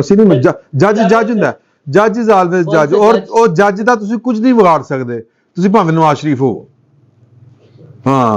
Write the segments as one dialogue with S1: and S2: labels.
S1: ਅਸੀਂ ਨਹੀਂ ਜੱਜ ਹੁੰਦਾ, ਜੱਜ ਇਜ਼ ਆਲਵੇਜ਼ ਜੱਜ। ਔਰ ਉਹ ਜੱਜ ਦਾ ਤੁਸੀਂ ਕੁਝ ਨਹੀਂ ਵਿਗਾੜ ਸਕਦੇ, ਤੁਸੀਂ ਭਾਵੇਂ ਨਵਾਜ਼ ਸ਼ਰੀਫ ਹੋ, ਹਾਂ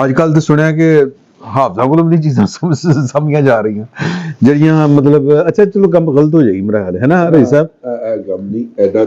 S1: ਅੱਜ ਕੱਲ ਤੇ ਸੁਣਿਆ ਕਿ ਹਾਫਜ਼ਾ ਕੋਲੋਂ ਵੀ ਚੀਜ਼ਾਂ ਸਮਝੀਆਂ ਜਾ ਰਹੀਆਂ ਜਿਹੜੀਆਂ ਮਤਲਬ ਅੱਛਾ ਚਲੋ ਕੰਮ ਗਲਤ ਹੋ ਜਾਏਗੀ ਮੇਰਾ ਖਿਆਲ ਹੈ ਨਾ ਰਈ ਸਾਹਿਬ।
S2: ਕੰਮ ਨਹੀਂ ਐਡਾ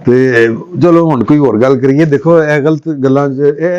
S1: ਤੇ ਚਲੋ ਹੁਣ ਕੋਈ ਹੋਰ ਗੱਲ ਕਰੀਏ। ਦੇਖੋ ਇਹ ਗਲਤ ਗੱਲਾਂ 'ਚ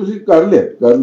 S2: ਤੁਸੀਂ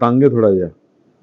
S1: ਤੰਗ ਹੈ ਥੋੜਾ ਜਿਹਾ,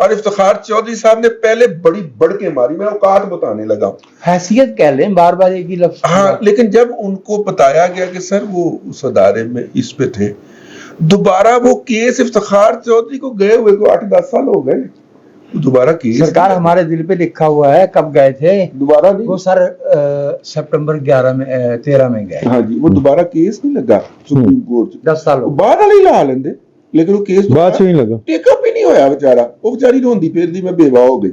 S2: اور افتخار چودھری صاحب نے پہلے بڑی بڑھ کے ماری, میں اوقات بتانے لگا ہوں.
S3: حیثیت کہہ لیں, بار بار ایک ہی لفظ.
S2: ہاں, لیکن جب ان کو بتایا گیا کہ سر وہ اس ادارے میں اس پہ تھے, دوبارہ وہ کیس افتخار چودھری کو گئے ہوئے کو 8-10 سال ہو گئے, دوبارہ کیس
S3: سرکار ہمارے دل پہ لکھا ہوا ہے, کب گئے تھے
S2: دوبارہ نہیں.
S3: وہ سر سپٹمبر 13 میں گئے.
S2: ہاں جی, وہ دوبارہ کیس نہیں لگا سپریم کورٹ
S3: 10 سال ہو گئے.
S2: بعد والی لا لیندے, لیکن وہ کیس
S1: بات سے نہیں لگا,
S2: ٹیک اپ ہی نہیں ہویا بیچارہ. وہ بیچاری روندی پھیرتی میں بیوہ ہو گئی.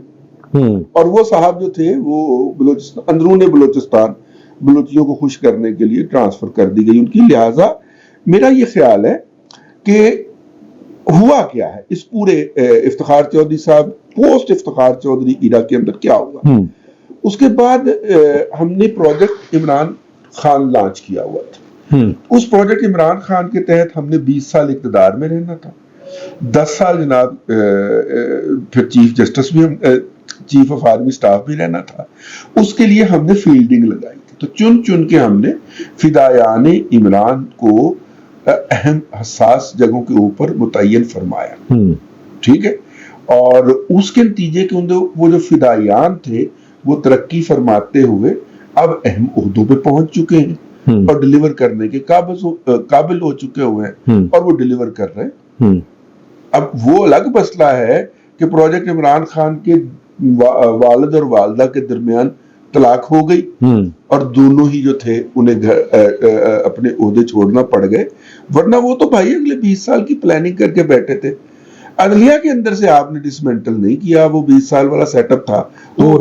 S2: اور وہ صاحب جو تھے وہ بلوچستان, اندرون بلوچستان بلوچیوں کو خوش کرنے کے لیے ٹرانسفر کر دی گئی ان کی. لہٰذا میرا یہ خیال ہے کہ ہوا کیا ہے اس پورے افتخار چودھری صاحب پوسٹ افتخار چودھری ایرا کے اندر کیا ہوا. اس کے بعد ہم نے پروجیکٹ عمران خان لانچ کیا ہوا تھا. اس پروجیکٹ عمران خان کے تحت ہم نے 20 سال اقتدار میں رہنا تھا, 10 سال جناب پھر چیف جسٹس بھی, چیف آف آرمی سٹاف بھی رہنا تھا. اس کے لیے ہم نے فیلڈنگ لگائی تھی, تو چن چن کے ہم نے فدایان عمران کو اہم حساس جگہوں کے اوپر متعین فرمایا. ٹھیک ہے, اور اس کے نتیجے کے اندر وہ جو فدایان تھے وہ ترقی فرماتے ہوئے اب اہم عہدوں پہ پہنچ چکے ہیں اور ڈیلیور کرنے کے قابل ہو چکے ہوئے ہیں, اور وہ ڈیلیور کر رہے ہیں. اب وہ الگ مسئلہ ہے کہ پروجیکٹ عمران خان کے والد اور والدہ کے درمیان طلاق ہو گئی اور دونوں ہی جو تھے انہیں اپنے عہدے چھوڑنا پڑ گئے, ورنہ وہ تو بھائی اگلے 20 سال کی پلاننگ کر کے بیٹھے تھے. عدلیہ کے اندر سے آپ نے ڈسمنٹل نہیں کیا, وہ 20 سال والا سیٹ اپ تھا.
S1: وہ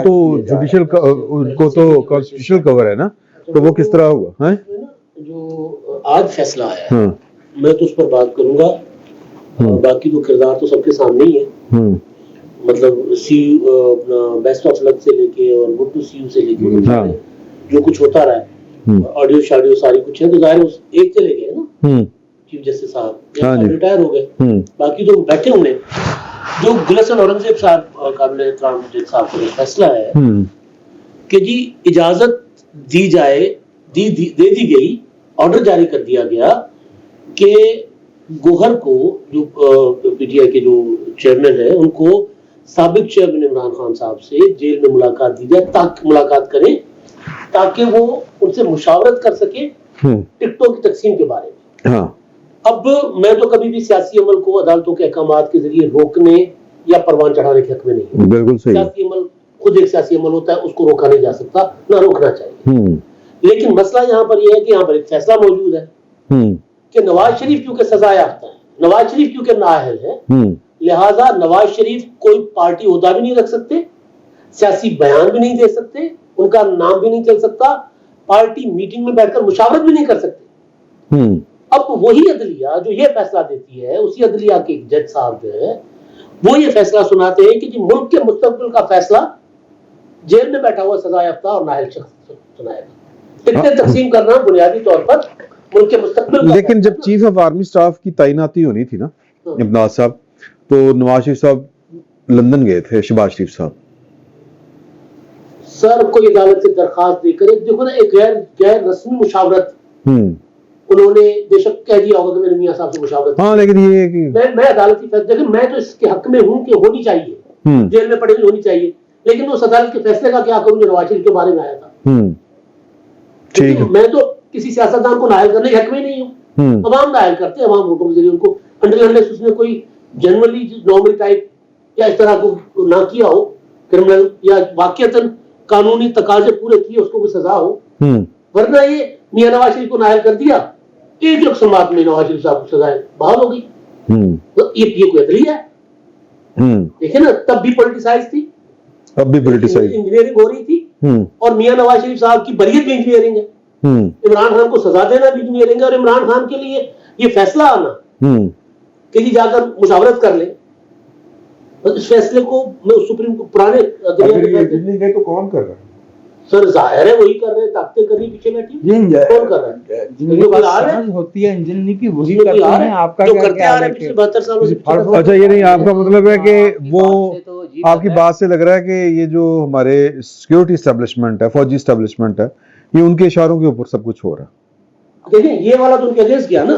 S1: تو جوڈیشل کو تو کانسٹیٹیوشنل کور ہے نا, تو وہ کس طرح ہوگا؟
S4: جو آج فیصلہ آیا ہے میں تو اس پر بات کروں گا, باقی تو کردار تو سب کے سامنے ہی ہے. مطلب اپنا بیسٹ آف لک سے لے کے اور گڈ ٹو سی یو سے لے کے جو کچھ ہوتا رہا ہے, آڈیو شاڈیو ساری کچھ ہے, تو ظاہر ایک چلے گئے نا چیف جسٹس صاحب, ریٹائر ہو گئے. باقی تو بیٹھے ہوئے جو گلشن اورنگزیب صاحب قابل احترام جج صاحب کا فیصلہ ہے کہ جی اجازت دی جائے, دے دی گئی, آرڈر جاری کر دیا گیا کہ گوہر کو جو پی ٹی آئی کے جو چیئرمین ہیں ان کو سابق چیئرمین عمران خان صاحب سے جیل میں ملاقات دی جائے, تاکہ ملاقات کریں تاکہ وہ ان سے مشاورت کر سکے ٹکٹوں کی تقسیم کے بارے میں. اب میں تو کبھی بھی سیاسی عمل کو عدالتوں کے احکامات کے ذریعے روکنے یا پروان چڑھانے کے حق میں نہیں. بالکل صحیح. سیاسی عمل خود ایک سیاسی عمل ہوتا ہے, اس کو روکا نہیں جا سکتا, نہ روکنا چاہیے. لیکن مسئلہ یہاں پر یہ ہے کہ یہاں پر ایک فیصلہ موجود ہے کہ نواز شریف کیونکہ سزا یافتہ ہے, نواز شریف کیونکہ نااہل ہے, لہٰذا نواز شریف کوئی پارٹی عہدہ بھی نہیں رکھ سکتے, سیاسی بیان بھی نہیں دے سکتے, ان کا نام بھی نہیں چل سکتا, پارٹی میٹنگ میں بیٹھ کر مشاورت بھی نہیں کر سکتے. اب وہی عدلیہ جو یہ فیصلہ دیتی ہے, اسی عدلیہ کے جج صاحب جو ہے وہ یہ فیصلہ سناتے ہیں کہ جی ملک کے مستقبل کا فیصلہ جیل میں بیٹھا ہوا سزا یافتہ اور نااہل شخص سنائے گا. ٹکٹیں تقسیم کرنا بنیادی طور پر ملک کے مستقبل.
S1: لیکن جب چیف آف آرمی سٹاف کی تعیناتی ہونی تھی نا امداد صاحب, تو نواز شریف صاحب لندن گئے تھے, شہباز شریف صاحب
S4: سر کوئی عدالت سے درخواست دے کر دیکھو نا, ایک غیر رسمی مشاورت انہوں نے بے شک کہہ دیا ہوگا کہ میں نے میاں صاحب سے مشاورت.
S1: ہاں, لیکن یہ ہے کہ
S4: میں عدالتی فیصلے, دیکھیں میں تو اس کے حق میں ہوں کہ ہونی چاہیے, جیل میں پڑی ہوئی ہونی چاہیے, لیکن اس عدالت کے فیصلے کا کیا کروں جو نواز شریف کے بارے میں آیا تھا. میں تو کسی سیاستدان کو نااہل کرنے کے حق میں نہیں ہوں, عوام نااہل کرتے ہیں, عوام ووٹوں کے ذریعے ان کو انڈرلینڈ اس نے کوئی جنرلی نارمل ٹائپ یا اس طرح کو نہ کیا ہو کرمنل, یا واقعتاً قانونی تقاضے پورے کیے اس کو کوئی سزا ہو, ورنہ یہ میاں نواز شریف کو نااہل کر دیا, ایک سماعت میں نواز شریف صاحب کو سزائے بحال ہو گئی. یہ کوئی عدلیہ ہے؟ دیکھیں نا, تب بھی پولیٹیسائز تھی, اب بھی پولیٹیسائز انجینئرنگ ہو رہی تھی, اور میاں نواز شریف صاحب کی بریت بھی انجینئرنگ ہے, عمران خان کو سزا دینا بھی انجینئرنگ ہے, اور عمران خان کے لیے یہ فیصلہ آنا کہ جی جا کر مشاورت کر لیں, اس فیصلے کو میں سپریم کو پرانے
S2: گئے تو کون کر رہا ہے؟
S4: سر ظاہر ہے وہی کر رہے ہیں, طاقتیں کرنی پیچھے بیٹھی, کون کر رہا ہے؟
S3: ہوتی ہے انجینئرنگ کی, وہی کرتے ہیں. آپ کا
S4: جو کرتے آ رہے ہیں پچھلے 72 سالوں سے.
S1: اچھا, یہ نہیں, آپ کا مطلب ہے کہ وہ آپ کی بات سے لگ رہا ہے کہ یہ جو ہمارے سیکورٹی اسٹیبلشمنٹ ہے, فوجی اسٹیبلشمنٹ ہے, یہ ان کے اشاروں کے اوپر سب کچھ ہو رہا ہے.
S4: دیکھیں یہ والا تو ان کے اگینسٹ گیا نا,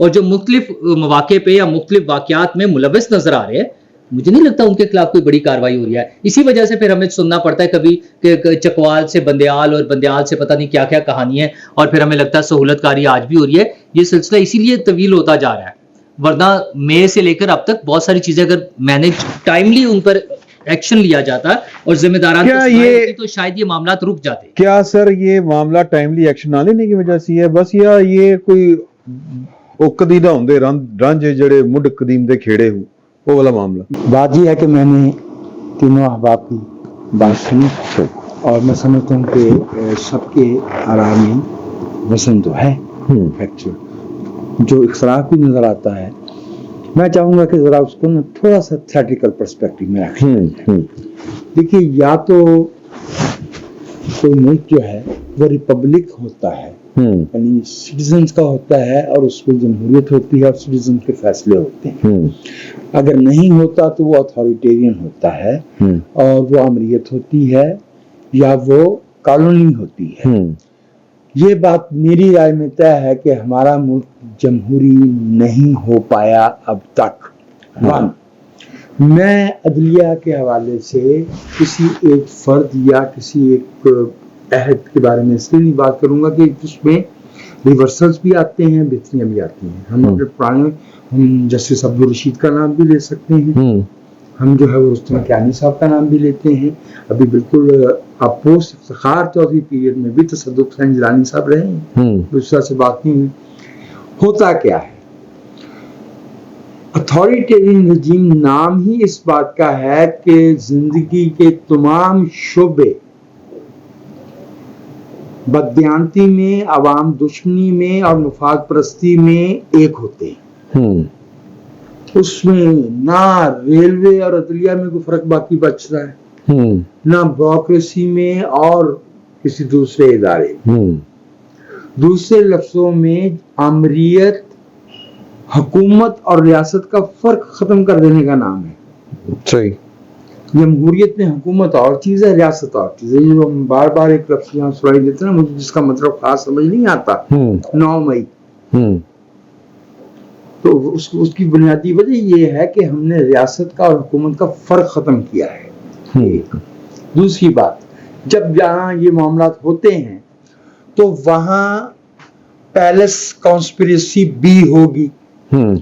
S5: اور جو مختلف مواقع پہ یا مختلف واقعات میں ملوث نظر آ رہے ہیں, مجھے نہیں لگتا ان کے خلاف کوئی بڑی کاروائی ہو رہی ہے. اسی وجہ سے پھر ہمیں سننا پڑتا ہے کبھی کہ چکوال سے بندیال اور بندیال سے پتہ نہیں کیا کیا کہانی ہے, اور پھر ہمیں لگتا ہے سہولت کاری آج بھی ہو رہی ہے. یہ سلسلہ اسی لیے طویل ہوتا جا رہا ہے, ورنہ مئی سے لے کر اب تک بہت ساری چیزیں اگر مینج ٹائملی ان پر ایکشن لیا جاتا اور ذمہ داران تو شاید یہ معاملات رک جاتے.
S1: کیا سر یہ معاملہ ٹائملی ایکشن نہ لینے کی وجہ سے ہے بس, یا یہ کوئی اوکدی دا ہوندے رانج جڑے مڈ قدیم دے کھیڑے ہو وہ والا معاملہ؟
S3: بات یہ ہے کہ میں نے تینوں احباب کی بات سنی اور میں سمجھتا ہوں کہ سب کے آرام میں وزن تو ہے فیکچوئل. جو اختلاف بھی نظر آتا ہے میں چاہوں گا کہ ذرا اس کو نا تھوڑا سا تھیٹیکل پرسپیکٹو میں رکھیں. دیکھیے, یا تو کوئی ملک جو ہے وہ ریپبلک ہوتا ہے, یعنی سٹیزنز کا ہوتا ہے اور اس میں جمہوریت ہوتی ہے اور سٹیزن کے فیصلے ہوتے ہیں. اگر نہیں ہوتا تو وہ اتھارٹیرین ہوتا ہے اور وہ امریت ہوتی ہے یا وہ کالونی ہوتی ہے. یہ بات میری رائے میں طے ہے کہ ہمارا ملک جمہوری نہیں ہو پایا اب تک. میں عدلیہ کے حوالے سے کسی ایک فرد یا کسی ایک عہد کے بارے میں اس لیے نہیں بات کروں گا کہ اس میں ریورسلز بھی آتے ہیں, بہتریاں بھی آتی ہیں. ہم اپنے پرانے ہم جسٹس عبدالرشید کا نام بھی لے سکتے ہیں, ہم جو ہے وہ رستم کیانی صاحب کا نام بھی لیتے ہیں. ابھی بالکل پوسٹ افتخار چودھری پیریڈ میں بھی تصدق حسین جیلانی صاحب رہے ہیں, دوسرا سے بات نہیں ہوئی. ہوتا کیا ہے, اتھارٹیرین رجیم نام ہی اس بات کا ہے کہ زندگی کے تمام شعبے بددیانتی میں, عوام دشمنی میں اور مفاد پرستی میں ایک ہوتے ہیں. اس میں نہ ریلوے اور عدلیہ میں کوئی فرق باقی بچ رہا ہے, نہ بیوروکریسی میں اور کسی دوسرے ادارے میں. دوسرے لفظوں میں آمریت, حکومت اور ریاست کا فرق ختم کر دینے کا نام ہے.
S1: صحیح.
S3: جمہوریت میں حکومت اور چیز ہے, ریاست اور چیز ہے. یہ جو ہم بار بار ایک لفظ یہاں سنائی دیتے ہیں نا, مجھے جس کا مطلب خاص سمجھ نہیں آتا. 9 مئی تو اس کی بنیادی وجہ یہ ہے کہ ہم نے ریاست کا اور حکومت کا فرق ختم کیا ہے. دوسری بات, جب جہاں یہ معاملات ہوتے ہیں تو وہاں پیلس کانسپریسی بھی ہوگی,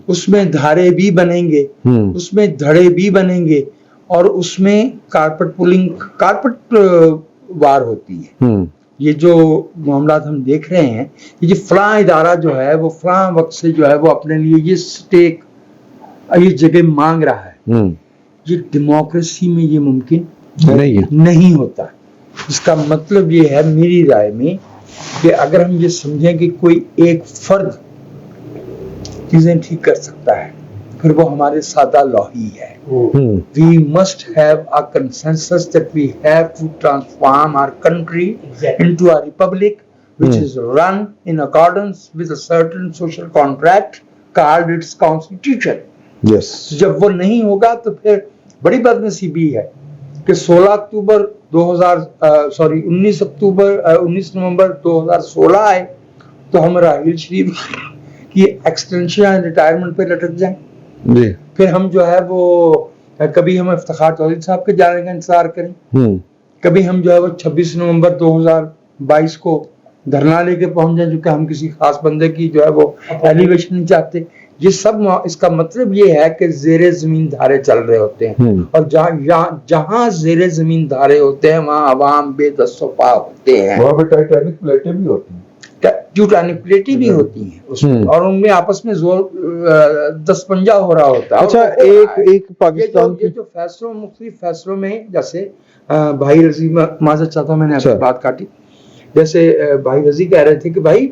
S3: اس میں دھارے بھی بنیں گے, اس میں دھڑے بھی بنیں گے, اور اس میں کارپٹ پولنگ, کارپٹ وار ہوتی ہے. یہ جو معاملات ہم دیکھ رہے ہیں, یہ جو فلاں ادارہ جو ہے وہ فلاں وقت سے جو ہے وہ اپنے لیے یہ سٹیک, یہ جگہ مانگ رہا ہے. یہ ڈیموکریسی میں یہ ممکن نہیں ہوتا. اس کا مطلب یہ ہے میری رائے میں کہ اگر ہم یہ سمجھیں کہ کوئی ایک فرد چیزیں ٹھیک کر سکتا ہے, پھر وہ ہمارے سادہ لاہی ہے. We must have a consensus that we have to transform our country into a republic which is run in accordance with a certain social contract called its constitution.
S1: Yes.
S3: جب وہ نہیں ہوگا تو پھر بڑی بدنصیبی ہے کہ 19 نومبر 2016 آئے تو ہم راحیل شریف کی ایکسٹینشن ریٹائرمنٹ پہ لٹک جائیں. پھر ہم جو ہے وہ کبھی ہم افتخار چودھری صاحب کے جانے کا انتظار کریں, کبھی ہم جو ہے وہ 26 نومبر 2022 کو دھرنا لے کے پہنچ جائیں, جو کہ ہم کسی خاص بندے کی جو ہے وہ ایلیویشن نہیں چاہتے. یہ سب اس کا مطلب یہ ہے کہ زیر زمین دھارے چل رہے ہوتے ہیں, اور جہاں زیر زمین دھارے ہوتے ہیں وہاں عوام بے دست و پا ہوتے ہیں,
S2: وہاں پہ ٹائٹینک پلیٹیں بھی ہوتی ہیں,
S3: ٹائٹینک پلیٹیں بھی ہوتی ہیں, اور ان میں آپس میں زور دس پنجا ہو رہا ہوتا ہے.
S1: اچھا, ایک پاکستان
S3: یہ جو فیصلوں, مختلف فیصلوں میں, جیسے بھائی رضی, معذرت چاہتا ہوں میں نے آپ بات کاٹی, جیسے بھائی رضی کہہ رہے تھے کہ بھائی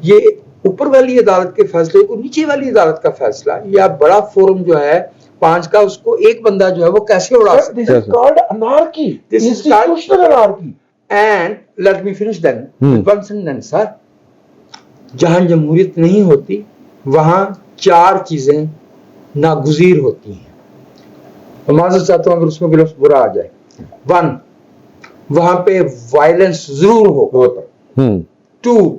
S3: یہ اوپر والی عدالت کے فیصلے کو نیچے والی عدالت کا فیصلہ یا بڑا فورم جو ہے 5 کا, اس کو ایک بندہ جو ہے وہ کیسے اڑا سکتا ہے.
S2: This is called anarchy. This is institutional anarchy.
S3: And let me finish then. One sentence, sir. جہاں جمہوریت نہیں ہوتی وہاں 4 چیزیں ناگزیر ہوتی ہیں, اور معذرت چاہتا ہوں اگر اس میں کوئی لفظ برا آ جائے. 1, وہاں پہ وائلنس ضرور ہوتا. 2,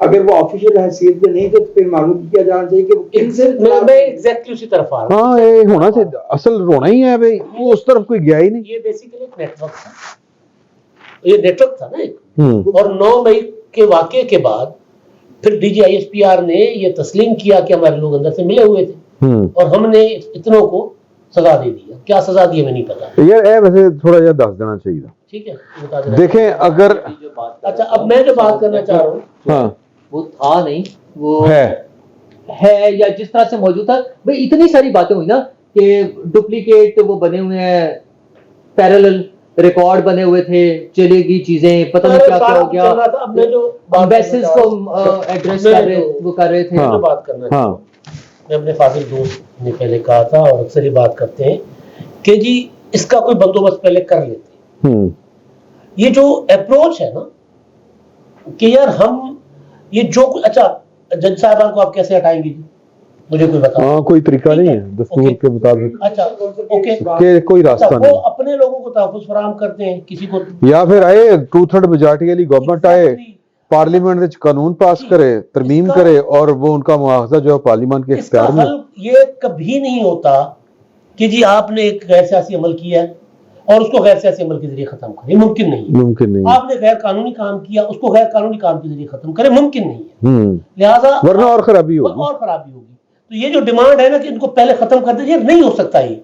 S3: اگر وہ آفیشیل حیثیت پہ نہیں تو پھر معلوم کیا جانا چاہیے کہ وہ کن سے
S4: میں ایگزیکٹلی اسی طرف آ رہا ہوں.
S1: ہاں یہ ہونا چاہیے, اصل رونا ہی ہے بھائی, وہ اس طرف کوئی گیا ہی نہیں.
S4: یہ بیسیکلی ایک نیٹ ورک تھا, یہ نیٹ ورک تھا نا ایک.
S1: ہوں
S4: اور 9 مئی کے واقعے کے بعد پھر D G I S P R نے یہ تسلیم کیا کہ ہمارے لوگ اندر سے ملے ہوئے تھے اور ہم نے اتنوں کو سزا دے دی. کیا سزا دی ہمیں نہیں پتا
S1: یار, اے ویسے تھوڑا جہا دس دینا چاہیے تھا.
S4: ٹھیک ہے بتا دیں.
S1: دیکھیں اگر
S4: اچھا اب میں جو بات کرنا چاہ رہا ہوں
S1: ہاں
S5: وہ تھا نہیں, وہ
S1: ہے
S5: یا جس طرح سے موجود تھا. بھائی اتنی ساری باتیں ہوئی نا کہ ڈپلیکیٹ وہ بنے ہوئے ہیں, پیرالل ریکارڈ بنے ہوئے تھے, چلے گی چیزیں, پتہ نہیں کیا کیا ہو گیا.
S4: اب میں جو
S5: ایمبیسیز کو ایڈریس کر رہے تھے.
S4: جو بات کرنا
S1: ہاں
S4: میں اپنے فاضل دوست نے پہلے کہا تھا اور اکثر ہی بات کرتے ہیں کہ جی اس کا کوئی بندوبست پہلے کر لیتے ہیں. یہ جو اپروچ ہے نا کہ یار ہم یہ جو اچھا جج صاحبان کو آپ کیسے ہٹائیں گے جی, مجھے کوئی بتا.
S1: ہاں کوئی طریقہ نہیں ہے دستور کے مطابق
S4: اچھا اوکے,
S1: کہ کوئی راستہ
S4: وہ
S1: نہیں,
S4: اپنے لوگوں کو تحفظ فراہم کرتے ہیں, کسی کو
S1: یا پھر آئے 2/3 میجارٹی والی گورنمنٹ آئے, پارلیمنٹ وچ قانون پاس کرے, ترمیم کرے, اور وہ ان کا مواخذہ جو ہے پارلیمنٹ کے
S4: اس کا
S1: اختیار میں.
S4: حل یہ کبھی نہیں ہوتا کہ جی آپ نے ایک غیر سیاسی عمل کیا ہے اور اس کو غیر سیاسی عمل کے ذریعے ختم کریں, ممکن نہیں ہے.
S1: ممکن نہیں,
S4: آپ نے غیر قانونی کام کیا, اس کو غیر قانونی کام کے ذریعے ختم کریں, ممکن نہیں ہے. لہٰذا
S1: ورنہ اور خرابی ہوگی.
S4: اور خرابی ہوگی. تو یہ جو ڈیمانڈ ہے نا کہ ان کو پہلے ختم کر دیجیے, نہیں ہو سکتا یہ.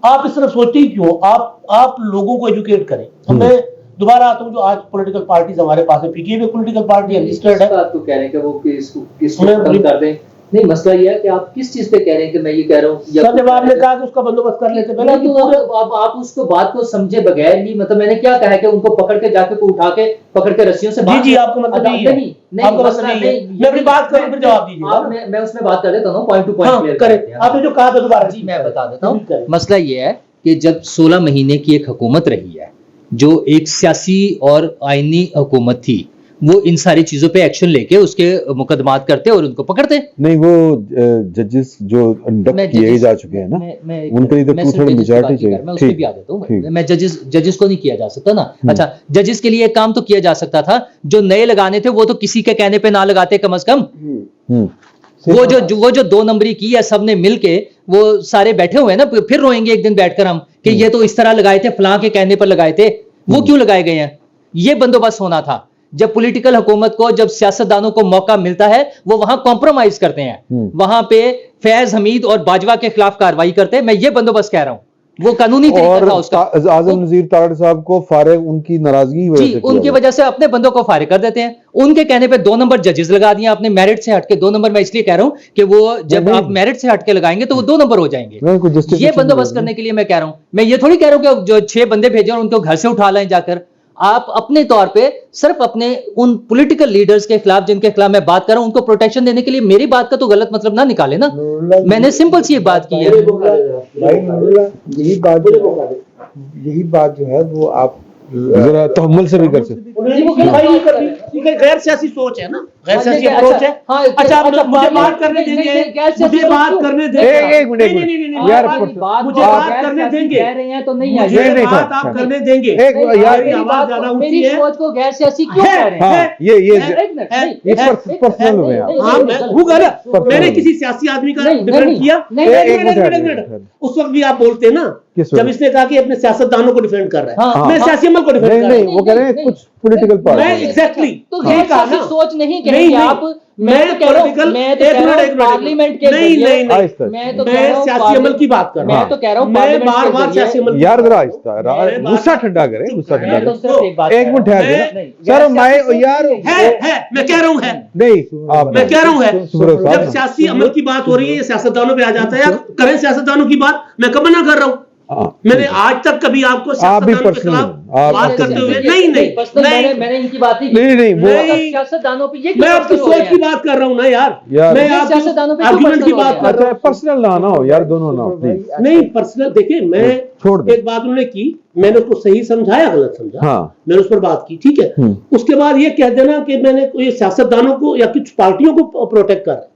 S4: آپ اس طرح سوچتے ہی کیوں, آپ لوگوں کو ایجوکیٹ کریں. تو میں دوبارہ آتا ہوں, جو آج پولیٹیکل پارٹیز ہمارے پاس ہے, پی ٹی اے بھی پولیٹیکل پارٹی رجسٹرڈ ہے.
S5: آپ تو کہہ رہے ہیں کہ وہ کس کو ختم کر دیں. نہیں, مسئلہ یہ ہے کہ آپ کس چیز پہ کہہ رہے ہیں کہ میں یہ کہہ رہا ہوں.
S4: سر جب آپ نے کہا کہ اس کا بندوبست کر لیتے پہلے,
S5: آپ اس کو بات کو سمجھے بغیر ہی, مطلب میں نے کیا کہا ہے کہ ان کو پکڑ کے جا کے اٹھا کے پکڑ کے رسیوں سے.
S4: جی آپ کو مطلب نہیں, آپ کو مسئلہ نہیں ہے. میں اپنی بات کروں پھر جواب دیجیے.
S5: میں اس میں بات کر دیتا ہوں, پوائنٹ ٹو پوائنٹ
S4: کریں. آپ نے جو کہا تھا دوبارہ
S5: جی میں بتا دیتا ہوں. مسئلہ یہ ہے کہ جب 16 مہینے کی ایک حکومت رہی ہے جو ایک سیاسی اور آئینی حکومت تھی, وہ ان ساری چیزوں پہ ایکشن لے کے اس کے مقدمات کرتے اور ان کو پکڑتے.
S1: نہیں وہ ججز جو انڈکٹ کیے جا چکے ہیں نا, ان کے لیے تو 2/3 میجارٹی چاہیے.
S5: میں اس پہ بھی آ جاتا ہوں. میں ججز کو نہیں کیا جا سکتا نا. اچھا ججز کے لیے ایک کام تو کیا جا سکتا تھا, جو نئے لگانے تھے وہ تو کسی کے کہنے پہ نہ لگاتے کم از کم. وہ جو 2 نمبری کی ہے سب نے مل کے, وہ سارے بیٹھے ہوئے ہیں نا, پھر روئیں گے ایک دن بیٹھ کر ہم کہ یہ تو اس طرح لگائے تھے, فلاں کے کہنے پر لگائے تھے. وہ کیوں لگائے گئے ہیں؟ یہ بندوبست ہونا تھا. جب پولیٹیکل حکومت کو, جب سیاستدانوں کو موقع ملتا ہے وہ وہاں کمپرومائز کرتے ہیں, وہاں پہ فیض حمید اور باجوہ کے خلاف کارروائی کرتے ہیں. میں یہ بندوبست کہہ رہا ہوں, وہ قانونی طریقہ تھا اس کا.
S1: اعظم نذیر تارڑ صاحب کو فارغ ان کی ناراضگی
S5: جی ان کی وجہ سے اپنے بندوں کو فارغ کر دیتے ہیں. ان کے کہنے پہ 2 نمبر ججز لگا دیا آپ نے, میرٹ سے ہٹ کے. 2 نمبر میں اس لیے کہہ رہا ہوں کہ وہ جب آپ میرٹ سے ہٹ کے لگائیں گے تو وہ 2 نمبر ہو جائیں گے. یہ بندوبست کرنے کے لیے میں کہہ رہا ہوں. میں یہ تھوڑی کہہ رہا ہوں کہ جو 6 بندے بھیجیں اور ان کو گھر سے اٹھا لائیں جا کر. آپ اپنے طور پہ صرف اپنے ان پولیٹیکل لیڈرز کے خلاف جن کے خلاف میں بات کر رہا ہوں ان کو پروٹیکشن دینے کے لیے میری بات کا تو غلط مطلب نہ نکالے نا. میں نے سمپل سی بات کی ہے.
S3: یہی بات جو ہے وہ آپ
S1: ذرا تحمل سے بھی کر سکتے.
S4: غیر سیاسی سوچ ہے نا, غیر سیاسی اپروچ ہے. اچھا مجھے بات کرنے دیں گے, مجھے بات کرنے دیں گے.
S1: ایک منٹ یار,
S4: مجھے بات کرنے دیں گے,
S5: کہہ رہے ہیں تو نہیں
S4: مجھے بات آپ کرنے دیں گے.
S1: یار
S4: آواز زیادہ اونچی
S5: میری
S4: ہے.
S5: سوچ کو غیر سیاسی کیوں کہہ رہے ہیں؟
S1: یہ پرسنل ہوئے ہیں.
S4: میں نے کسی سیاسی آدمی کا ڈیفینڈ کیا اس وقت بھی آپ بولتے ہیں نا, جب اس نے کہا کہ اپنے سیاستدانوں کو ڈیفینڈ کر رہا ہے, میں سیاسی عمل کو ڈیفینڈ کر رہا ہوں.
S1: وہ کہہ رہے ہیں کچھ پولیٹیکل
S4: میں
S1: پارٹی.
S4: ایگزیکٹلی
S5: تو غیر سیاسی سوچ نہیں کہیں گے آپ. میں پارلیمنٹ کے
S4: میں سیاسی عمل کی بات کر رہا ہوں.
S5: میں تو کہہ رہا ہوں
S4: میں بار بار سیاسی عمل.
S1: یار ذرا آہستہ, غصہ ٹھنڈا کرے, غصہ ٹھنڈا کرے. ایک منٹ ٹھہر دینا سر. میں یار
S4: میں کہہ رہا ہوں ہے
S1: نہیں, آپ
S4: میں کہہ رہا ہوں ہے, جب سیاسی عمل کی بات ہو رہی ہے سیاستدانوں پہ آ جاتا ہے. کریں سیاستدانوں کی بات, میں کب منع کر رہا ہوں. میں نے آج تک کبھی آپ کو سیاستدانوں کے خلاف بات کرتے ہوئے نہیں
S5: میں نے ان کی بات
S1: نہیں,
S5: سیاستدانوں پہ یہ
S4: میں آپ کی سوچ کی بات کر رہا ہوں نا یار. میں آپ
S5: سیاستدانوں پہ
S4: آرگومنٹ کی بات کر رہا ہوں.
S1: پرسنل نہ ہو یار, دونوں نہ ہو پلیز.
S4: نہیں پرسنل, دیکھیں میں ایک بات انہوں نے کی, میں نے اس کو صحیح سمجھایا غلط سمجھا, میں نے اس پر بات کی, ٹھیک ہے. اس کے بعد یہ کہہ دینا کہ میں نے سیاستدانوں کو یا کچھ پارٹیوں کو پروٹیکٹ کر رہا,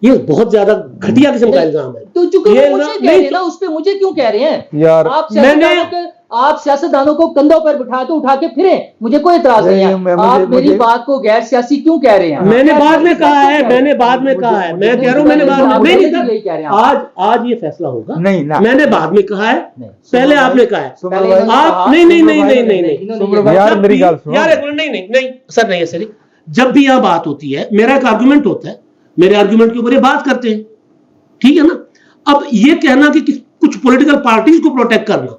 S4: یہ بہت زیادہ گھٹیا قسم کا الزام ہے.
S5: تو چونکہ مجھے کہہ رہے ہیں نا, اس پہ مجھے کیوں کہہ رہے ہیں
S1: یار؟
S5: آپ سیاستدانوں کو کندھوں پر بٹھا تو اٹھا کے پھریں, مجھے کوئی اعتراض نہیں ہے. آپ میری بات کو غیر سیاسی کیوں کہہ رہے ہیں؟
S4: میں نے بعد میں کہا ہے, میں نے بعد میں کہا ہے, میں کہہ رہا ہوں میں نے بعد میں, آج یہ فیصلہ ہوگا.
S3: نہیں
S4: میں نے بعد میں کہا ہے, پہلے آپ نے کہا ہے. آپ نہیں
S1: یار میری گل سنو
S4: یار, نہیں سر, نہیں ہے سر. جب بھی یہاں بات ہوتی ہے, میرا ایک آرگومنٹ ہوتا ہے, میرے آرگومنٹ کے اوپر یہ بات کرتے ہیں, ٹھیک ہے نا. اب یہ کہنا کہ کچھ پولیٹیکل پارٹیز کو پروٹیکٹ کرنا,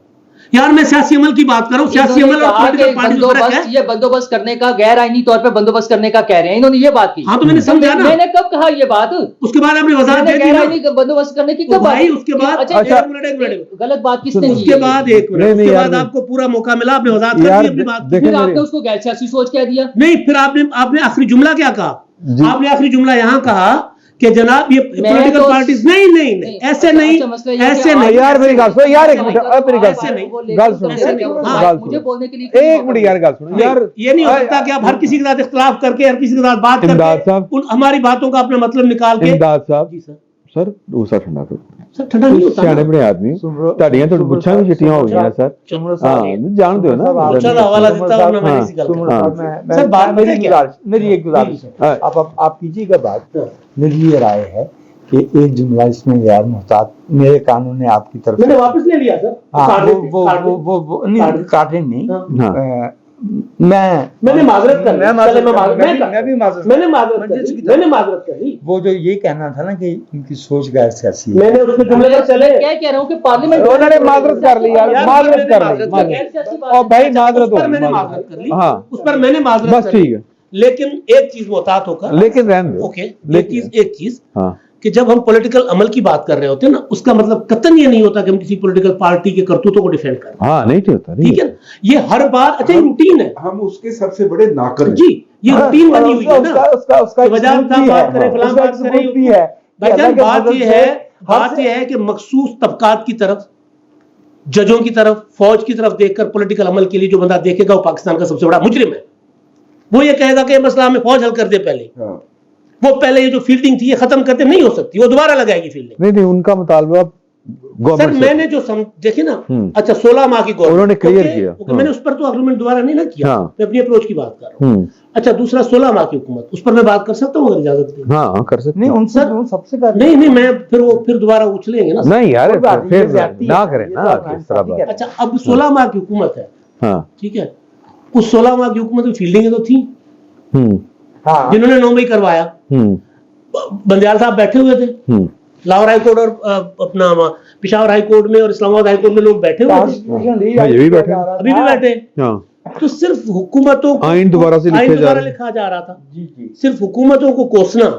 S4: یار میں سیاسی عمل کی بات کر رہا ہوں. سیاسی عمل اور پولیٹیکل پارٹی میں فرق ہے.
S5: یہ بندوبست کرنے کا, غیر آئینی طور پہ بندوبست کرنے کا کہہ رہے ہیں, انہوں نے یہ بات کی.
S4: ہاں تو میں نے سمجھا نا,
S5: میں نے کب کہا یہ بات؟
S4: اس کے بعد آپ نے وضاحت دے دی
S5: غیر آئینی بندوبست کرنے کی کب بات؟
S4: اس کے بعد
S5: غلط بات کس نے کی؟
S4: اس کے بعد ایک منٹ, اس کے بعد آپ کو پورا موقع ملا, آپ نے وضاحت کر دی اپنی بات.
S5: پھر آپ نے اس کو غیر سیاسی سوچ کہہ دیا.
S4: نہیں, پھر آپ نے آخری جملہ کیا کہا؟ آپ نے آخری جملہ یہاں کہا کہ جناب یہ پولیٹیکل پارٹیز نہیں ایسے نہیں.
S1: یار میری گل سنو یار, ایک منٹ میری گل سنو,
S5: مجھے بولنے کے لیے
S1: ایک منٹ یار گل سنو یار.
S4: یہ نہیں ہو سکتا کہ آپ ہر کسی کے ساتھ اختلاف کر کے, ہر کسی کے ساتھ بات کر کے ہماری باتوں کا اپنا مطلب نکال کے.
S1: امداد صاحب
S4: جی سر,
S1: سر دوسرا ٹھنڈا کرو.
S4: ٹھنڈا نہیں ہوتا,
S1: سیانے بڑے آدمی تہاڈیاں تو پچھاں بھی چٹیاں ہو گئیاں سر. ہاں جان دو نا,
S4: چلو حوالہ دیتا ہوں میں اسی گل سر. بات
S3: میری ایک گزارش ہے, آپ کیجیے گا بات. میری یہ رائے ہے کہ ایک جملہ اس میں غیر محتاط میرے قانون نے آپ کی طرف
S4: میں نے واپس لے لیا سر.
S3: وہ کاٹے نہیں.
S4: میں نے معذرت کر لی.
S3: وہ جو یہ کہنا تھا نا کہ ان کی سوچ غیر سیاسی ہے,
S4: میں نے اس میں جملے پر چلے
S5: کیا کہہ رہا ہوں کہ پارلیمنٹ
S1: انہوں نے معذرت کر لی یار, معذرت کر لی. اور بھائی معذرت ہو,
S4: میں نے معذرت کر لی,
S1: ہاں
S4: اس پر میں نے معذرت
S1: بس ٹھیک ہے.
S4: لیکن ایک چیز محتاط ہو کر,
S1: لیکن رہنے دو.
S4: اوکے, ایک چیز
S1: ہاں
S4: کہ جب ہم پولیٹیکل عمل کی بات کر رہے ہوتے ہیں نا, اس کا مطلب قطعاً یہ نہیں ہوتا کہ ہم کسی پولیٹیکل پارٹی کے کرتوتوں کو ڈیفینڈ کریں.
S1: ہاں نہیں ہوتا,
S4: ٹھیک ہے, یہ ہر بار اچھا روٹین ہے.
S2: ہم اس کے سب سے بڑے ناقد ہیں.
S4: جی, یہ روٹین بنی ہوئی ہے نا, وجہ بات کریں, فلاں بات کریں. بھائی جان بات یہ ہے کہ مخصوص طبقات کی طرف, ججوں کی طرف, فوج کی طرف دیکھ کر پولیٹیکل عمل کے لیے جو بندہ دیکھے گا وہ پاکستان کا سب سے بڑا مجرم ہے. وہ یہ کہے گا کہ مسئلہ ہمیں فوج حل کر دے پہلے, وہ پہلے یہ جو فیلڈنگ تھی یہ ختم کرتے, نہیں ہو سکتی, وہ دوبارہ لگائے گی فیلڈنگ.
S1: نہیں ان کا مطالبہ
S4: سر میں نے جو دیکھے نا, اچھا 16 ماہ کی گورنمنٹ
S1: انہوں نے کلیئر کیا,
S4: میں نے اس پر تو آرگومنٹ دوبارہ نہیں نہ کیا, میں اپنی اپروچ کی بات کر رہا ہوں. اچھا دوسرا 16 ماہ کی حکومت, اس پر میں بات کر سکتا ہوں اگر اجازت دیں؟
S1: ہاں کر سکتے.
S3: نہیں ان سے سب سے
S4: نہیں میں پھر دوبارہ اچھلیں گے نا.
S1: نہیں یار پھر نہ کریں نا اس طرح بات.
S4: اچھا اب 16 ماہ کی حکومت ہے,
S1: ہاں
S4: ٹھیک ہے, اس 16 ماہ کی حکومت میں فیلڈنگیں تو تھیں جنہوں نے 9 مئی کروایا. بندیال صاحب بیٹھے ہوئے تھے لاہور ہائی کورٹ اور اپنا پشاور ہائی کورٹ میں اور اسلام آباد ہائی کورٹ میں لوگ بیٹھے ہوئے تھے, ابھی بھی بیٹھے. تو صرف حکومتوں کو آئین دوبارہ لکھا جا رہا تھا. صرف حکومتوں کو کوسنا,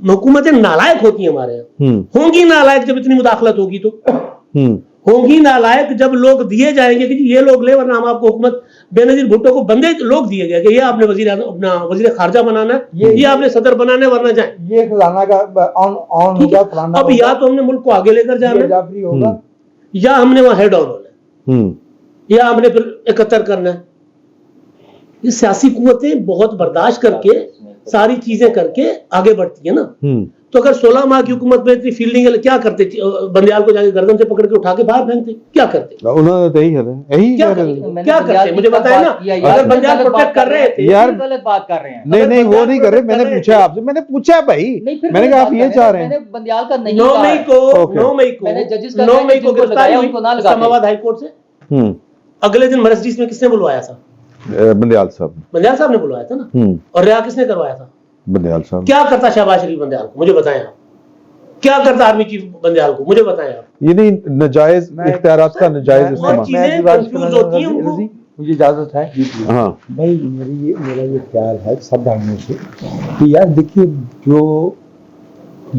S4: حکومتیں نالائق ہوتی ہیں ہمارے یہاں, ہوں گی نالائق جب اتنی مداخلت ہوگی تو, ہوں گی نالائق جب لوگ دیے جائیں گے کہ یہ لوگ لے ورنہ ہم آپ کو حکومت. بے نظیر بھٹو کو بندے لوگ دیے گئے کہ یہ آپ نے وزیر خارجہ بنانا ہے, یہ آپ نے صدر بنانا ہے ورنہ جائیں.
S3: یہ خزانہ کا
S4: اب یا تو ہم نے ملک کو آگے لے کر جانا ہے, یا ہم نے وہاں ہیڈ آن ہونا ہے, یا ہم نے پھر 71 کرنا ہے. یہ سیاسی قوتیں بہت برداشت کر کے ساری چیزیں کر کے آگے بڑھتی ہیں نا. تو اگر 16 ماہ کی حکومت میں اتنی فیلڈنگ کیا کرتے, بندیال کو جا کے گردن سے پکڑ کے اٹھا کے باہر پھینکتے, کیا کرتے؟ کیا کرتے مجھے بتائیں نا. اگر بندیال پروٹیکٹ کر رہے تھے,
S1: یار
S5: غلط بات کر رہے ہیں.
S1: نہیں وہ نہیں کر رہے, میں نے پوچھا آپ سے, میں نے پوچھا بھائی, میں نے کہا آپ یہ چاہ رہے ہیں.
S5: بندیال کا نہیں
S4: 9 مئی کو گرفتاری ہوئی اسلام آباد ہائی کورٹ سے. اگلے دن مرسڈیز میں کس نے بلوایا تھا؟ بندیال صاحب نے بلوایا تھا نا. اور رہا کس نے کروایا تھا؟ بندیال صاحب. کیا کرتا شہباز شریف بندیال کو, مجھے بتائیں آپ. کیا کرتا آرمی چیف بندیال کو, مجھے بتائیں آپ. یہ نہیں ناجائز اختیارات کا ناجائز استعمال.
S3: مجھے اجازت ہے؟
S1: ہاں
S3: بھائی میرا یہ خیال ہے سب بھائیوں سے کہ یار دیکھیے, جو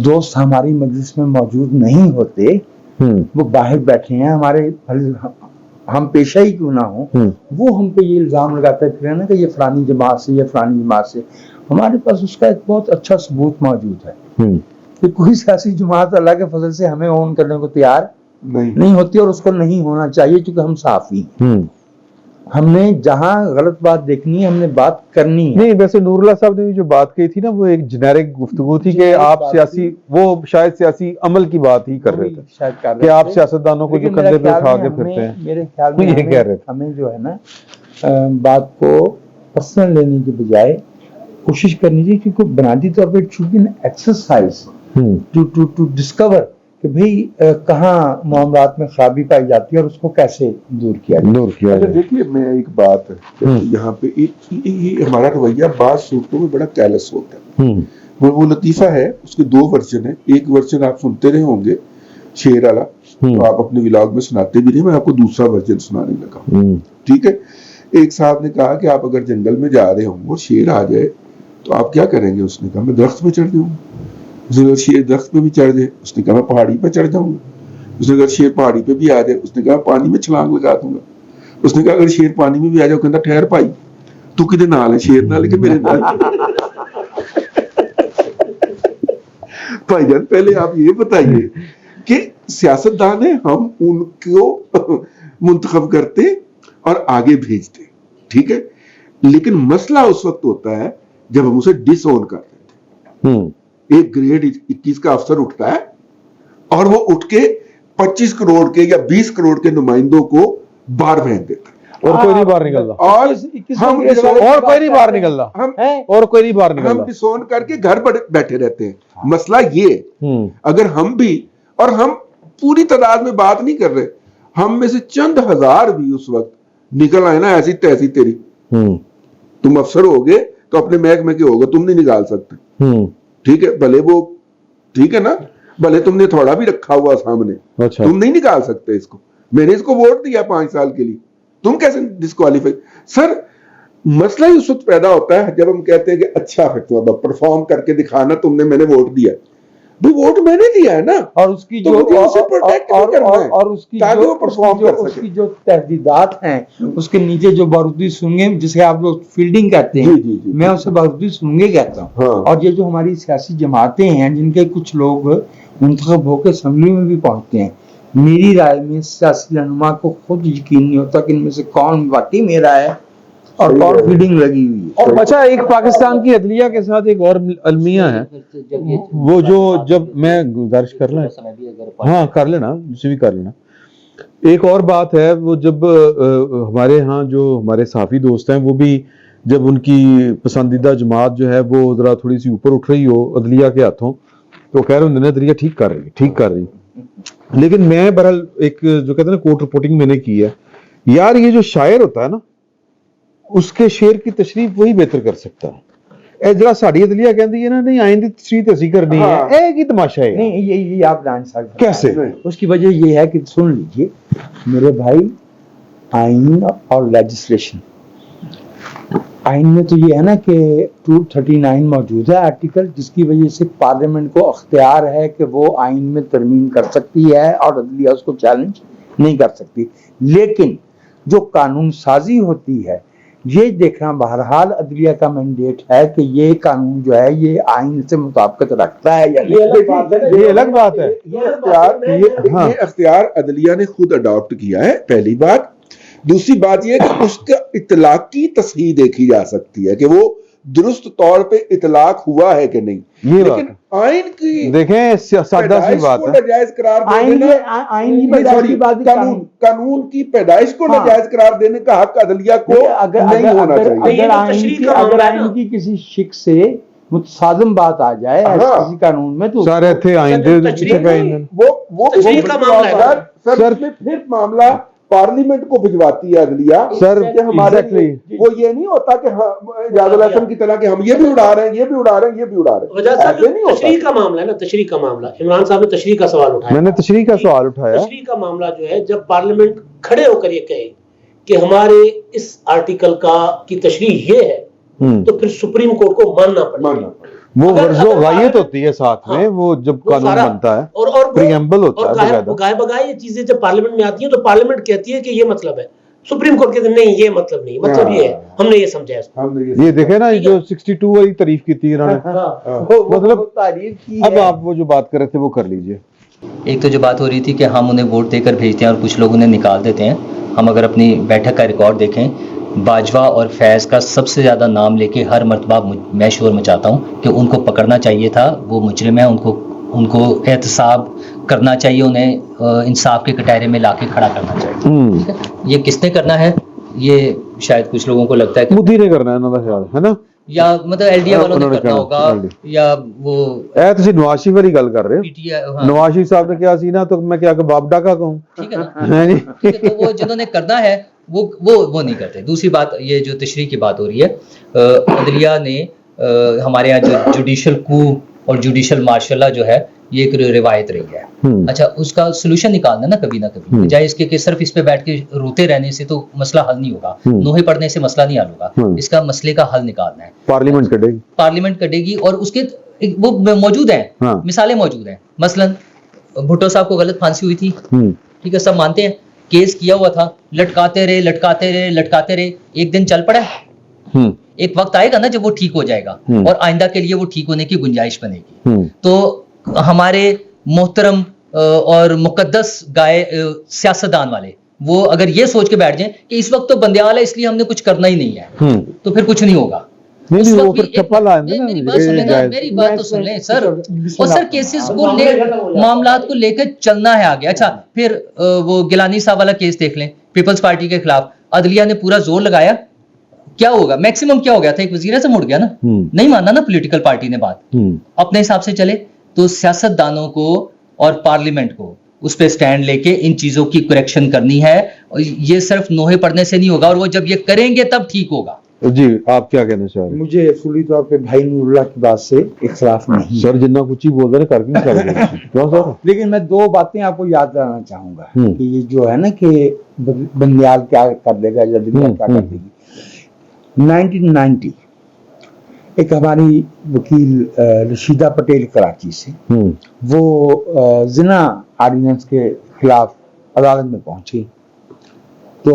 S3: دوست ہماری مجلس میں موجود نہیں ہوتے وہ باہر بیٹھے ہیں, ہمارے ہم پیشہ ہی کیوں نہ ہوں, وہ ہم پہ یہ الزام لگاتے پھر نا کہ یہ فلانی جماعت سے, یہ فلانی جماعت سے. ہمارے پاس اس کا ایک بہت اچھا ثبوت موجود ہے کہ کوئی سیاسی جماعت اللہ کے فضل سے ہمیں اون کرنے کو تیار نہیں ہوتی, اور اس کو نہیں ہونا چاہیے کیونکہ ہم صافی ہیں. ہم نے جہاں غلط بات دیکھنی ہے ہم نے بات کرنی ہے.
S1: نہیں ویسے نور اللہ صاحب نے جو بات کہی تھی نا وہ ایک جنیرک گفتگو تھی کہ آپ سیاسی وہ شاید سیاسی عمل کی بات ہی کر رہے تھے
S3: شاید کر رہے
S1: کہ آپ
S3: تھے.
S1: سیاستدانوں کو جو
S3: لیکن
S1: کندھے
S3: میرے
S1: پہ
S3: خیال
S1: اٹھا
S3: میں
S1: کے پھرتے ہیں
S3: میرے خیال میں
S1: یہ کہہ رہے تھے.
S3: ہمیں جو ہے نا بات کو پرسنل لینے کی بجائے کوشش کرنی چاہیے کیونکہ بنیادی طور پہ it should be an exercise to discover کہ بھئی کہاں معاملات میں خرابی پائی جاتی ہے اور اس کو کیسے دور کیا جائے.
S1: دور کیا
S2: اچھا
S1: جائے.
S2: دیکھیے میں ایک بات یہاں پہ یہ ہمارا رویہ بعض صورتوں میں بڑا کیلس ہوتا ہے. وہ لطیفہ ہے, اس کے 2 ورژن ہیں. ایک ورژن آپ سنتے رہے ہوں گے شیر والا, تو آپ اپنے ولاگ میں سناتے بھی رہے, میں آپ کو دوسرا ورژن سنانے لگا. ٹھیک ہے, ایک صاحب نے کہا کہ آپ اگر جنگل میں جا رہے ہوں اور شیر آ جائے تو آپ کیا کریں گے؟ اس نے کہا میں درخت پہ چڑھ جاؤں گا. اس نے کہا شیر درخت پہ بھی چڑھ جائے, اس نے کہا میں پہاڑی پہ چڑھ جاؤں گا. اس نے کہا شیر پہاڑی پہ بھی آ جائے, اس نے کہا پانی میں چھلانگ لگا دوں گا. اس نے کہا اگر شیر پانی میں بھی آ جائے, کہتا ٹھہر پائی تو کدے نال ہے, شیر نال کہ میرے نال. بھائی جان پہلے آپ یہ بتائیے کہ سیاستدان ہیں, ہم ان کو منتخب کرتے اور آگے بھیجتے, ٹھیک ہے, لیکن مسئلہ اس وقت ہوتا ہے جب ہم اسے ڈس اون کر دیتے ہیں. ایک گریڈ 21 کا افسر اٹھتا ہے اور وہ اٹھ کے 25 کروڑ کے یا 20 کروڑ کے نمائندوں کو باہر پھینک دیتا ہے,
S1: اور کوئی نہیں باہر نکلتا,
S2: اور ہم
S1: اور کوئی نہیں باہر نکلتا, اور کوئی نہیں باہر
S2: ہم
S1: نکلتا.
S2: ڈس اون کر کے گھر پر بیٹھے رہتے ہیں. مسئلہ یہ اگر ہم بھی, اور ہم پوری تعداد میں بات نہیں کر رہے, ہم میں سے چند ہزار بھی اس وقت نکل آئے نا ایسی تیسی تیری, تم افسر ہوگے تو اپنے محکمے کے ہوگے, تم نہیں نکال سکتے. ٹھیک ہے, بھلے وہ ٹھیک ہے نا, بھلے تم نے تھوڑا بھی رکھا ہوا سامنے, تم نہیں نکال سکتے اس کو. میں نے اس کو ووٹ دیا 5 سال کے لیے, تم کیسے ڈسکوالیفائی؟ سر مسئلہ ہی اس وقت پیدا ہوتا ہے جب ہم کہتے ہیں کہ اچھا پرفارم کر کے دکھانا تم نے, میں نے ووٹ دیا. بھائی ووٹ میں نے دیا ہے نا,
S3: اور اس کی
S2: تو مجھے اسے پروٹیکٹ بھی کرنا ہے
S3: اور اس کی
S2: تاکہ وہ پرفارم کر
S3: اس
S2: سکے.
S3: کی جو تحدیدات ہیں, اس کے نیچے جو بارودی سنگیں جسے آپ لوگ فیلڈنگ کہتے ہیں,
S2: جی.
S3: میں اسے بارودی سنگیں کہتا ہوں. اور یہ جو ہماری سیاسی جماعتیں ہیں جن کے کچھ لوگ منتخب ہو کے اسمبلی میں بھی پہنچتے ہیں, میری رائے میں سیاسی رہنما کو خود یقین نہیں ہوتا کہ ان میں سے کون واقعی میرا ہے اور کون فیلڈنگ لگی ہوئی ہے.
S1: اور اچھا ایک پاکستان کی عدلیہ کے ساتھ ایک اور المیہ ہے, وہ جو جب میں گزارش کر لیں, ہاں کر لینا, اسے بھی کر لینا. ایک اور بات ہے, وہ جب ہمارے ہاں جو ہمارے صحافی دوست ہیں وہ بھی جب ان کی پسندیدہ جماعت جو ہے وہ ذرا تھوڑی سی اوپر اٹھ رہی ہو عدلیہ کے ہاتھوں, تو کہہ رہے ہیں عدلیہ ٹھیک کر رہی. لیکن میں بہرحال ایک جو کہتے ہیں نا کوٹ رپورٹنگ میں نے کی ہے, یار یہ جو شاعر ہوتا ہے نا اس کے شعر کی تشریح وہی بہتر کر سکتا ہے. اے جڑا ساڈی عدلیہ کہندی ہے نا نہیں آئین دی تشریح تے اسی کرنی ہے, اے کی تماشا ہے.
S3: نہیں یہ آپ جان سکتے
S1: کیسے؟
S3: اس کی وجہ یہ ہے کہ سن لیجئے میرے بھائی, آئین اور لیجسلیشن, آئین میں تو یہ ہے نا کہ 239 موجود ہے آرٹیکل, جس کی وجہ سے پارلیمنٹ کو اختیار ہے کہ وہ آئین میں ترمیم کر سکتی ہے اور عدلیہ اس کو چیلنج نہیں کر سکتی. لیکن جو قانون سازی ہوتی ہے یہ دیکھنا بہرحال عدلیہ کا مینڈیٹ ہے کہ یہ قانون جو ہے یہ آئین سے مطابقت رکھتا ہے یا نہیں.
S1: یہ الگ بات ہے.
S2: یہ اختیار عدلیہ نے خود اڈاپٹ کیا ہے, پہلی بات. دوسری بات یہ ہے کہ اس کا اطلاقی تصحیح دیکھی جا سکتی ہے کہ وہ درست طور پہ اطلاق ہوا ہے کہ نہیں. لیکن آئین کی
S1: دیکھیں سادہ سی بات ہے,
S2: ناجائز قرار قانون کی پیدائش کو ناجائز قرار دینے کا حق عدلیہ کو نہیں ہونا چاہیے.
S3: اگر آئین کی کسی شک سے متصادم بات آ جائے کسی قانون میں تو
S1: سارے تھے آئین دے
S2: وہ سر پھر معاملہ پارلیمنٹ کو بھجواتی ہے عدلیہ.
S1: سر
S2: ہمارے وہ یہ نہیں ہوتا کہ اعجاز الحسن کی طرح کہ ہم یہ بھی اڑا رہے ہیں, یہ بھی اڑا رہے ہیں, یہ بھی اڑا رہے ہیں. ایسے نہیں ہوتا.
S4: تشریح کا معاملہ ہے نا, تشریح کا معاملہ. عمران صاحب نے تشریح کا سوال اٹھایا.
S1: میں نے تشریح کا سوال اٹھایا.
S4: تشریح کا معاملہ جو ہے جب پارلیمنٹ کھڑے ہو کر یہ کہے کہ ہمارے اس آرٹیکل کی تشریح یہ ہے, تو پھر سپریم کورٹ کو ماننا پڑے گا.
S1: وہ غرض و غایت ہوتی ہے ساتھ میں, وہ جب قانون بنتا ہے
S4: اور
S1: پریمبل ہوتا ہے.
S4: گائے بگائے یہ چیزیں جب پارلیمنٹ میں آتی ہیں تو پارلیمنٹ کہتی ہے کہ یہ مطلب ہے, سپریم کورٹ کہتے ہیں نہیں یہ مطلب نہیں, مطلب یہ ہے, ہم نے یہ سمجھا ہے.
S1: یہ دیکھیں نا جو 62 والی تعریف کی تھی انہوں نے, مطلب اب آپ وہ جو بات کر رہے تھے وہ کر لیجئے.
S5: ایک تو جو بات ہو رہی تھی کہ ہم انہیں ووٹ دے کر بھیجتے ہیں اور کچھ لوگ انہیں نکال دیتے ہیں. ہم اگر اپنی بیٹھک کا ریکارڈ دیکھیں, باجوہ اور فیض کا سب سے زیادہ نام لے کے ہر مرتبہ میں شور مچاتا ہوں کہ ان کو پکڑنا چاہیے تھا, وہ مجرم ہیں, ان کو احتساب کرنا چاہیے, انہیں انصاف کے کٹہرے میں لا کے کھڑا کرنا چاہیے. ٹھیک ہے, یہ کس نے کرنا ہے, یہ شاید کچھ لوگوں کو لگتا ہے کہ
S1: مودی نے کرنا ہے انہوں کا خیال ہے نا,
S5: یا مطلب ایل ڈی اے والوں نے کرنا ہوگا, یا وہ
S1: اے تسی نواز شریف والی گل کر رہے
S5: پی
S1: ہو,
S5: ٹی آئی.
S1: نواز شریف صاحب نے کیا سی نا, تو میں کیا کہ باپ ڈاکا کہوں.
S5: ٹھیک ہے نا, ٹھیک ہے, تو وہ جنہوں نے کرنا ہے وہ نہیں کرتے. دوسری بات, یہ جو تشریح کی بات ہو رہی ہے, عدلیہ نے ہمارے یہاں جو جوڈیشل کو اور جوڈیشل مارشل لا جو ہے, یہ ایک روایت رہی ہے. اچھا, اس کا سولوشن نکالنا نا کبھی نہ کبھی, بجائے اس کے کہ صرف اس پہ بیٹھ کے روتے رہنے سے تو مسئلہ حل نہیں ہوگا, نوحے پڑھنے سے مسئلہ نہیں حل ہوگا. اس کا مسئلے کا حل نکالنا ہے. پارلیمنٹ کٹے گی اور اس کے وہ موجود ہیں, مثالیں موجود ہیں. مثلاً بھٹو صاحب کو غلط پھانسی ہوئی تھی, ٹھیک ہے, سب مانتے ہیں, کیس کیا ہوا تھا, لٹکاتے رہے, ایک دن چل پڑا. ایک وقت آئے گا نا جب وہ ٹھیک ہو جائے گا, اور آئندہ کے لیے وہ ٹھیک ہونے کی گنجائش بنے گی. تو ہمارے محترم اور مقدس گائے سیاستدان والے وہ اگر یہ سوچ کے بیٹھ جائیں کہ اس وقت تو بندیال ہے اس لیے ہم نے کچھ کرنا ہی نہیں ہے, تو پھر کچھ نہیں ہوگا. میری بات تو سن لیں سر, اور سر کیسز کو معاملات کو لے کر چلنا ہے آگے. اچھا, پھر وہ گیلانی صاحب والا کیس دیکھ لیں, پیپلز پارٹی کے خلاف عدلیہ نے پورا زور لگایا, کیا ہوگا, میکسیمم کیا ہو گیا تھا, ایک وزیر اعظم اڑ گیا نا, نہیں ماننا نا پولیٹیکل پارٹی نے بات, اپنے حساب سے چلے. تو سیاست دانوں کو اور پارلیمنٹ کو اس پہ سٹینڈ لے کے ان چیزوں کی کریکشن کرنی ہے, اور یہ صرف نوحے پڑھنے سے نہیں ہوگا, اور وہ جب یہ کریں گے تب ٹھیک ہوگا.
S1: جی آپ کیا کہنا چاہ رہے ہیں؟
S3: مجھے اصولی طور پہ بھائی نور اللہ کی بات سے اختلاف نہیں
S1: سر, جتنا کچھ ہی بول رہے کر کے کر سر,
S3: لیکن میں دو باتیں آپ کو یاد دلانا چاہوں گا کہ یہ جو ہے نا کہ بندیال کیا کر دے گا یا دنیا کیا کر دے گی. 1990 ایک ہماری وکیل رشیدہ پٹیل کراچی سے, وہ زنا آرڈیننس کے خلاف عدالت میں پہنچی, تو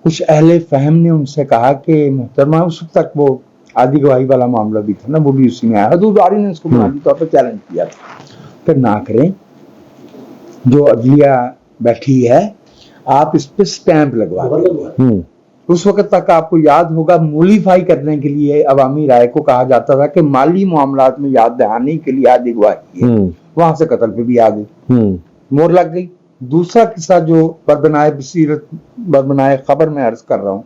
S3: کچھ اہل فہم نے ان سے کہا کہ محترمہ, اس وقت تک وہ آدھی گواہی والا معاملہ بھی تھا نا, وہ بھی اسی میں آیا, حدود آرڈیننس کو بنیادی طور پر چیلنج کیا تھا, پھر نہ کریں, جو عدلیہ بیٹھی ہے آپ اس پہ سٹیمپ لگوا دیں. اس وقت تک آپ کو یاد ہوگا مولیفائی کرنے کے لیے عوامی رائے کو کہا جاتا تھا کہ مالی معاملات میں یاد دہانی کے لیے آدھی گواہی ہے, وہاں سے قتل پہ بھی آ گئی, مور لگ گئی. دوسرا قصہ جو بربنائے بصیرت بربنائے خبر میں عرض کر رہا ہوں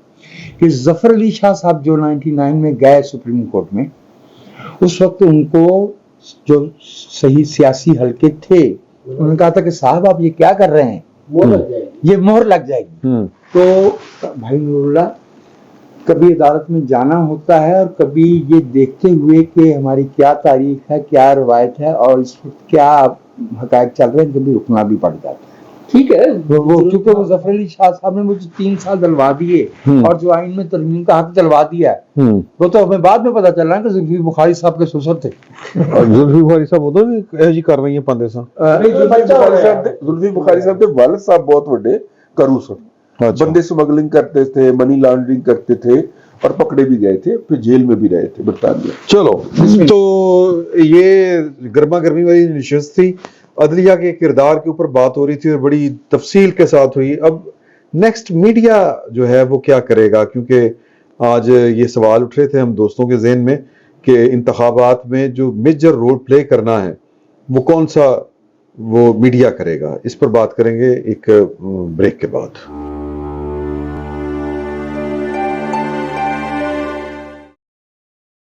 S3: کہ ظفر علی شاہ صاحب جو 99 میں گئے سپریم کورٹ میں, اس وقت ان کو جو صحیح سیاسی حلقے تھے انہوں نے کہا تھا کہ صاحب آپ یہ کیا کر رہے ہیں, یہ مہر لگ جائے گی. تو بھائی نور اللہ, کبھی عدالت میں جانا ہوتا ہے اور کبھی یہ دیکھتے ہوئے کہ ہماری کیا تاریخ ہے, کیا روایت ہے اور اس وقت کیا حقائق چل رہے ہیں, کبھی رکنا بھی پڑ جاتا ہے. ٹھیک ہے, وہ چونکہ وہ ظفر علی شاہ صاحب نے مجھے 3 سال دلوا دیے اور جو آئین میں ترمیم کا حق دلوا دیا ہے, وہ تو ہمیں بعد میں پتا چل رہا ہے کہ زلفی بخاری صاحب کے سسر تھے.
S1: زلفی بخاری صاحب وہ تو جی کر رہی ہیں پندے صاحب,
S2: زلفی بخاری صاحب کے والد صاحب بہت بڑے کرو سر, بندے سمگلنگ کرتے تھے, منی لانڈرنگ کرتے تھے, اور پکڑے بھی گئے تھے, پھر جیل میں بھی رہے تھے برطانیہ.
S1: چلو, تو یہ گرما گرمی والی نشست تھی, عدلیہ کے کردار کے اوپر بات ہو رہی تھی اور بڑی تفصیل کے ساتھ ہوئی. اب نیکسٹ میڈیا جو ہے وہ کیا کرے گا, کیونکہ آج یہ سوال اٹھ رہے تھے ہم دوستوں کے ذہن میں کہ انتخابات میں جو میجر رول پلے کرنا ہے وہ کون سا وہ میڈیا کرے گا. اس پر بات کریں گے ایک بریک کے بعد.